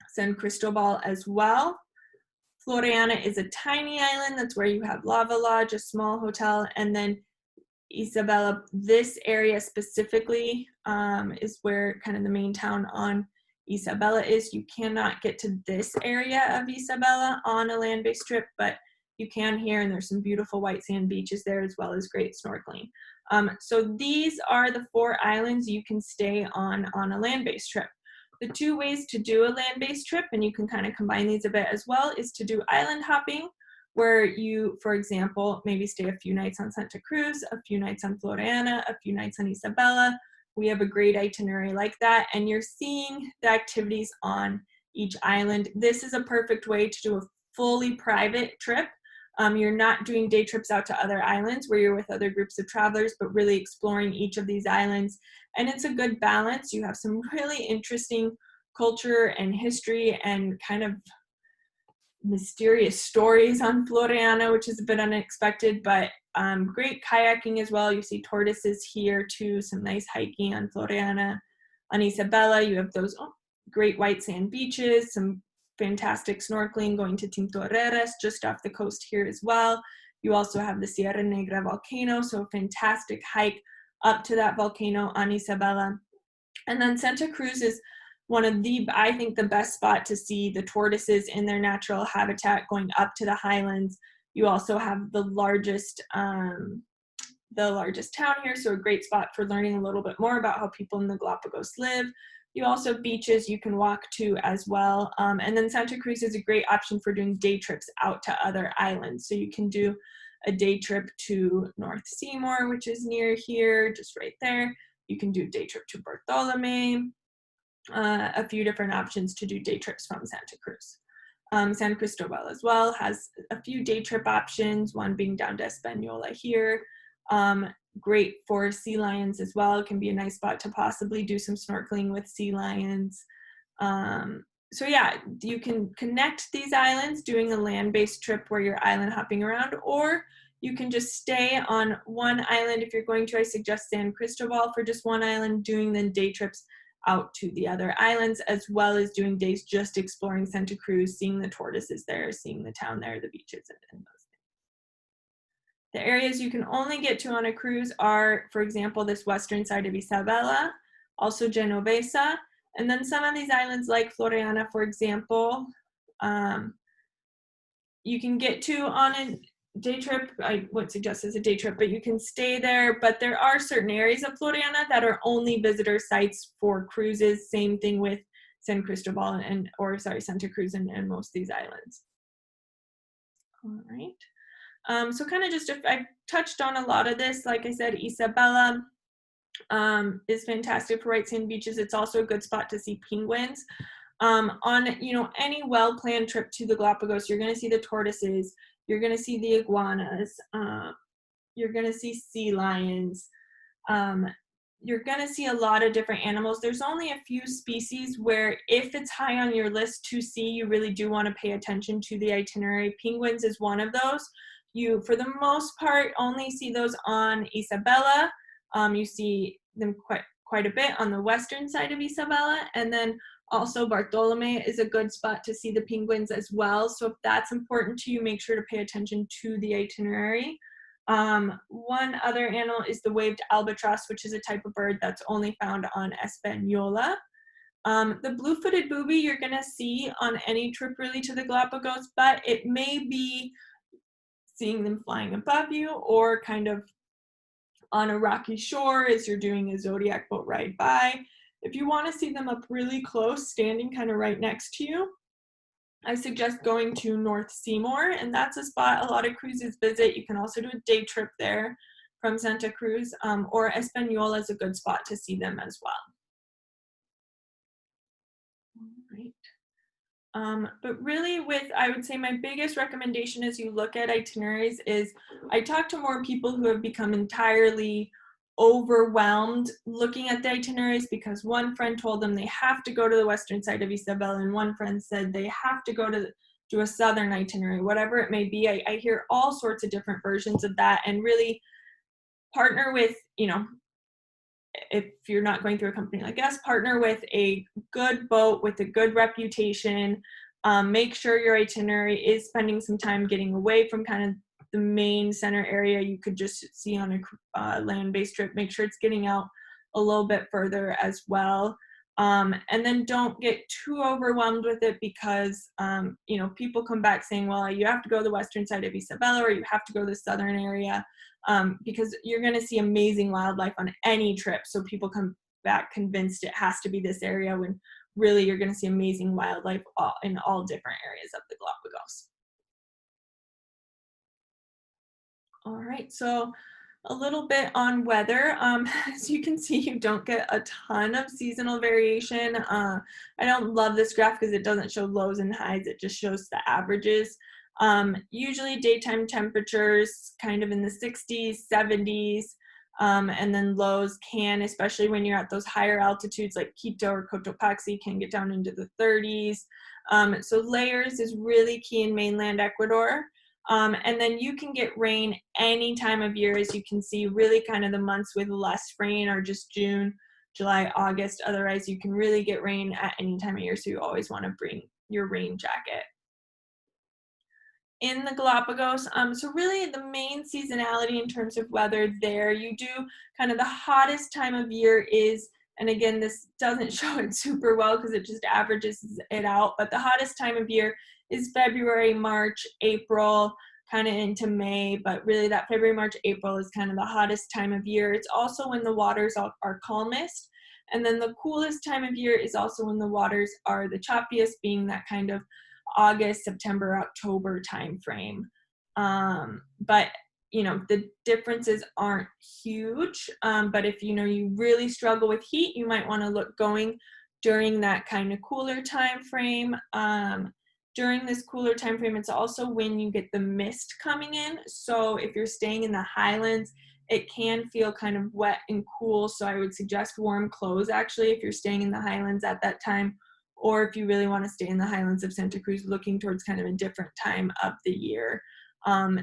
S1: San Cristobal as well. Floriana is a tiny island. That's where you have Lava Lodge, a small hotel, and then Isabela, this area specifically is where kind of the main town on Isabela is. You cannot get to this area of Isabela on a land-based trip, but you can here, and there's some beautiful white sand beaches there as well as great snorkeling. So these are the 4 islands you can stay on a land-based trip. The 2 ways to do a land-based trip, and you can kind of combine these a bit as well, is to do island hopping, where you, for example, maybe stay a few nights on Santa Cruz, a few nights on Floriana, a few nights on Isabela. We have a great itinerary like that, and you're seeing the activities on each island. This is a perfect way to do a fully private trip. You're not doing day trips out to other islands where you're with other groups of travelers, but really exploring each of these islands. And it's a good balance. You have some really interesting culture and history and kind of mysterious stories on Floriana, which is a bit unexpected, but great kayaking as well. You see tortoises here too, some nice hiking on Floriana. On Isabela, you have those great white sand beaches, some fantastic snorkeling going to Tintoreras, just off the coast here as well. You also have the Sierra Negra volcano, so a fantastic hike up to that volcano on Isabela. And then Santa Cruz is one of the, I think, the best spot to see the tortoises in their natural habitat going up to the highlands. You also have the largest town here, so a great spot for learning a little bit more about how people in the Galapagos live. You also have beaches you can walk to as well. And then Santa Cruz is a great option for doing day trips out to other islands. So you can do a day trip to North Seymour, which is near here, just right there. You can do a day trip to Bartolome, a few different options to do day trips from Santa Cruz. San Cristobal as well has a few day trip options, one being down to Española here. Great for sea lions as well. It can be a nice spot to possibly do some snorkeling with sea lions. So yeah, you can connect these islands doing a land-based trip where you're island hopping around, or you can just stay on one island. If you're going to, I suggest San Cristobal for just one island, doing then day trips out to the other islands, as well as doing days just exploring Santa Cruz, seeing the tortoises there, seeing the town there, the beaches, and those things. The areas you can only get to on a cruise are, for example, this western side of Isabela, also Genovesa, and then some of these islands like Floriana, for example, you can get to on a day trip. I would suggest as a day trip, but you can stay there. But there are certain areas of Floriana that are only visitor sites for cruises. Same thing with San Cristobal Santa Cruz and most of these islands. All right. So kind of just, I've touched on a lot of this. Like I said, Isabela is fantastic for white sand beaches. It's also a good spot to see penguins. On any well-planned trip to the Galapagos, you're going to see the tortoises, you're going to see the iguanas, you're going to see sea lions, you're going to see a lot of different animals. There's only a few species where if it's high on your list to see, you really do want to pay attention to the itinerary. Penguins is one of those. You, for the most part, only see those on Isabela. You see them quite a bit on the western side of Isabela, and then also Bartolome is a good spot to see the penguins as well. So if that's important to you, make sure to pay attention to the itinerary. One other animal is the waved albatross, which is a type of bird that's only found on Española. The blue-footed booby you're going to see on any trip really to the Galapagos, but it may be seeing them flying above you or kind of on a rocky shore as you're doing a Zodiac boat ride by. If you want to see them up really close, standing kind of right next to you, I suggest going to North Seymour, and that's a spot a lot of cruises visit. You can also do a day trip there from Santa Cruz, or Española is a good spot to see them as well. All right. But really I would say my biggest recommendation as you look at itineraries is I talk to more people who have become entirely overwhelmed looking at the itineraries because one friend told them they have to go to the western side of Isabela and one friend said they have to go to a southern itinerary, whatever it may be. I hear all sorts of different versions of that, and really partner with, if you're not going through a company like us, partner with a good boat with a good reputation. Make sure your itinerary is spending some time getting away from kind of the main center area you could just see on a land-based trip. Make sure it's getting out a little bit further as well. And then don't get too overwhelmed with it because, people come back saying, well, you have to go to the western side of Isabela or you have to go to the southern area because you're going to see amazing wildlife on any trip. So people come back convinced it has to be this area when really you're going to see amazing wildlife in all different areas of the Galapagos. All right, so a little bit on weather. As you can see, you don't get a ton of seasonal variation. I don't love this graph because it doesn't show lows and highs, it just shows the averages. Usually daytime temperatures kind of in the 60s, 70s, and then lows can, especially when you're at those higher altitudes like Quito or Cotopaxi, can get down into the 30s. So layers is really key in mainland Ecuador. And then you can get rain any time of year, as you can see. Really kind of the months with less rain are just June, July, August. Otherwise, you can really get rain at any time of year, so you always want to bring your rain jacket. In the Galapagos, so really the main seasonality in terms of weather there, you do kind of the hottest time of year is, and again, this doesn't show it super well because it just averages it out, but the hottest time of year is February, March, April, kind of into May, but really that February, March, April is kind of the hottest time of year. It's also when the waters are calmest. And then the coolest time of year is also when the waters are the choppiest, being that kind of August, September, October timeframe. But the differences aren't huge. But if you really struggle with heat, you might want to look going during that kind of cooler time frame. During this cooler time frame, it's also when you get the mist coming in. So if you're staying in the highlands, it can feel kind of wet and cool. So I would suggest warm clothes actually if you're staying in the highlands at that time, or if you really want to stay in the highlands of Santa Cruz, looking towards kind of a different time of the year.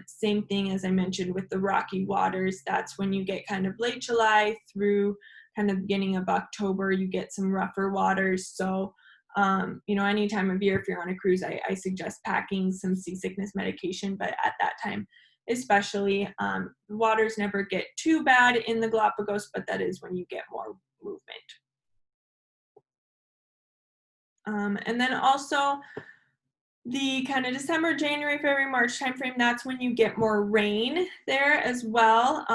S1: Same thing as I mentioned with the rocky waters, that's when you get kind of late July through kind of beginning of October, you get some rougher waters. So any time of year, if you're on a cruise, I suggest packing some seasickness medication, but at that time, especially, waters never get too bad in the Galapagos, but that is when you get more movement. And then also the kind of December, January, February, March timeframe, that's when you get more rain there as well.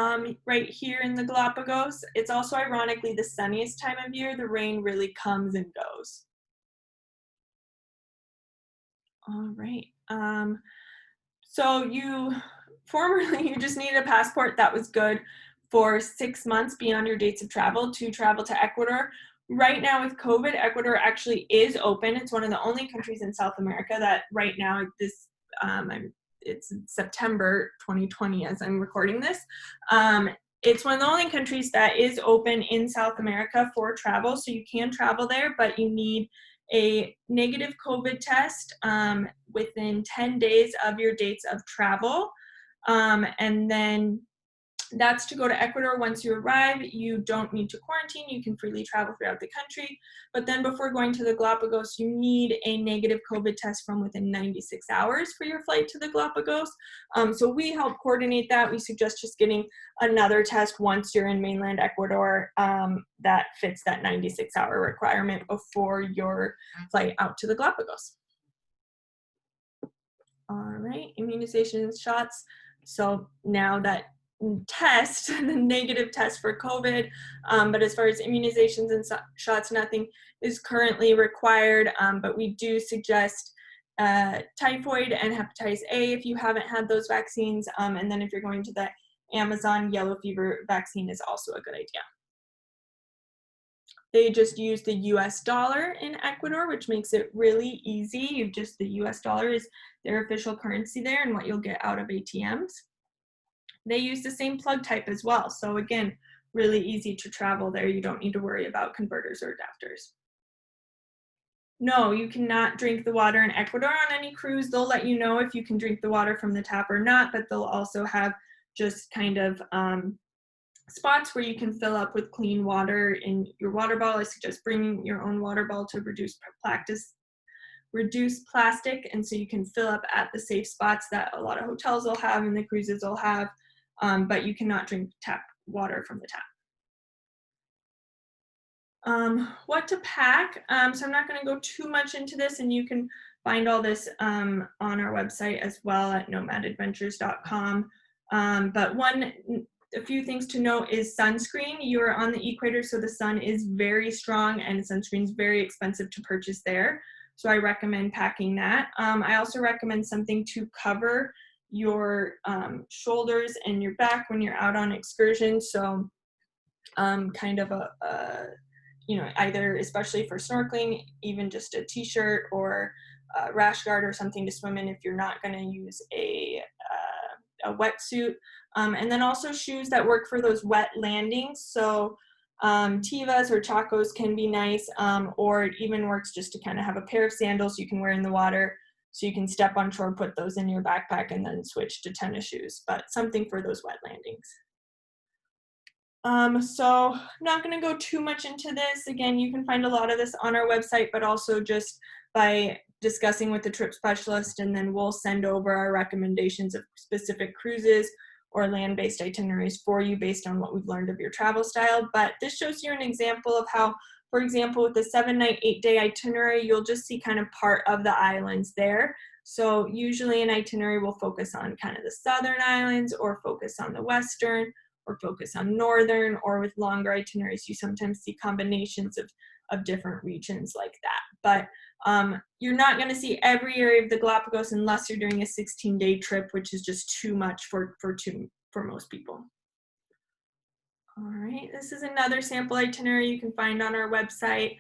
S1: Right here in the Galapagos, it's also ironically the sunniest time of year. The rain really comes and goes. All right. So formerly you just needed a passport that was good for 6 months beyond your dates of travel to travel to Ecuador. Right now with COVID, Ecuador actually is open. It's one of the only countries in South America that right now it's September 2020 as I'm recording this. It's one of the only countries that is open in South America for travel. So you can travel there, but you need a negative COVID test within 10 days of your dates of travel. And then that's to go to Ecuador. Once you arrive, you don't need to quarantine. You can freely travel throughout the country. But then before going to the Galapagos, you need a negative COVID test from within 96 hours for your flight to the Galapagos. So we help coordinate that. We suggest just getting another test once you're in mainland Ecuador that fits that 96-hour requirement before your flight out to the Galapagos. All right, immunizations, shots. So now that test, the negative test for COVID, but as far as immunizations and shots, nothing is currently required, but we do suggest typhoid and hepatitis A if you haven't had those vaccines, and then if you're going to the Amazon yellow fever vaccine is also a good idea. They just use the US dollar in Ecuador, which makes it really easy. The US dollar is their official currency there and what you'll get out of ATMs. They use the same plug type as well. So again, really easy to travel there. You don't need to worry about converters or adapters. No, you cannot drink the water in Ecuador on any cruise. They'll let you know if you can drink the water from the tap or not, but they'll also have just kind of spots where you can fill up with clean water in your water bottle. I suggest bringing your own water bottle to reduce plastic, and so you can fill up at the safe spots that a lot of hotels will have and the cruises will have, but you cannot drink tap water from the tap. What to pack? So I'm not going to go too much into this, and you can find all this on our website as well at nomadadventures.com. But a few things to note is sunscreen. You are on the equator, so the sun is very strong and sunscreen is very expensive to purchase there. So I recommend packing that. I also recommend something to cover your shoulders and your back when you're out on excursions. So kind of either, especially for snorkeling, even just a t-shirt or a rash guard or something to swim in if you're not going to use a wetsuit. And then also shoes that work for those wet landings. So Tivas or Chacos can be nice, or it even works just to kind of have a pair of sandals you can wear in the water so you can step on shore, put those in your backpack, and then switch to tennis shoes, but something for those wet landings. So I'm not going to go too much into this. Again, you can find a lot of this on our website, but also just by discussing with the trip specialist, and then we'll send over our recommendations of specific cruises or land-based itineraries for you based on what we've learned of your travel style. But this shows you an example of how, for example, with the 7-night, 8-day itinerary, you'll just see kind of part of the islands there. So usually an itinerary will focus on kind of the southern islands, or focus on the western, or focus on northern, or with longer itineraries, you sometimes see combinations of different regions like that. But you're not going to see every area of the Galapagos unless you're doing a 16-day trip, which is just too much for most people. All right, this is another sample itinerary you can find on our website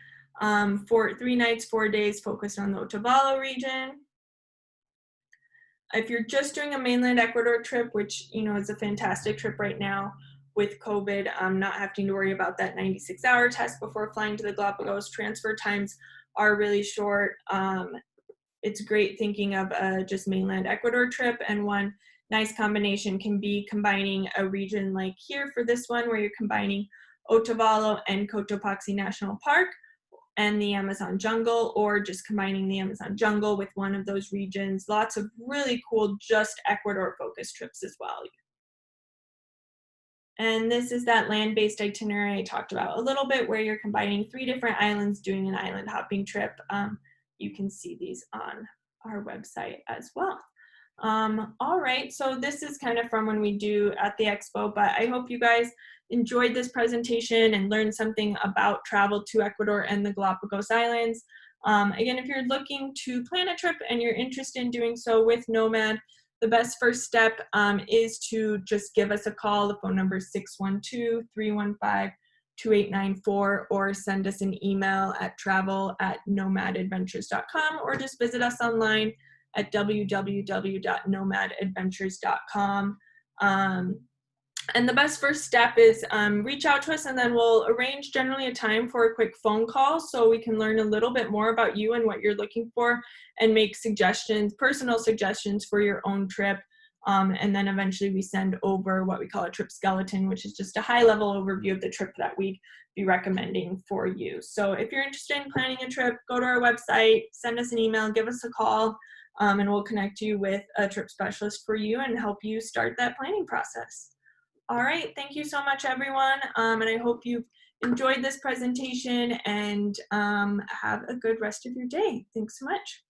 S1: for 3 nights, 4 days, focused on the Otavalo region. If you're just doing a mainland Ecuador trip, which is a fantastic trip right now with COVID, not having to worry about that 96-hour test before flying to the Galapagos, transfer times are really short. It's great thinking of just mainland Ecuador trip, and one nice combination can be combining a region like here for this one, where you're combining Otavalo and Cotopaxi National Park and the Amazon jungle, or just combining the Amazon jungle with one of those regions. Lots of really cool just Ecuador focused trips as well. And this is that land-based itinerary I talked about a little bit, where you're combining 3 different islands, doing an island hopping trip. You can see these on our website as well. All right, so this is kind of from when we do at the expo, but I hope you guys enjoyed this presentation and learned something about travel to Ecuador and the Galapagos Islands. Again, if you're looking to plan a trip and you're interested in doing so with Nomad, the best first step is to just give us a call. The phone number is 612-315-2894, or send us an email at travel@nomadadventures.com, or just visit us online at www.nomadadventures.com. And the best first step is reach out to us, and then we'll arrange generally a time for a quick phone call so we can learn a little bit more about you and what you're looking for, and make suggestions, personal suggestions for your own trip. And then eventually we send over what we call a trip skeleton, which is just a high-level overview of the trip that we'd be recommending for you. So if you're interested in planning a trip, go to our website, send us an email, give us a call, and we'll connect you with a trip specialist for you and help you start that planning process. All right, thank you so much, everyone, and I hope you've enjoyed this presentation, and have a good rest of your day. Thanks so much.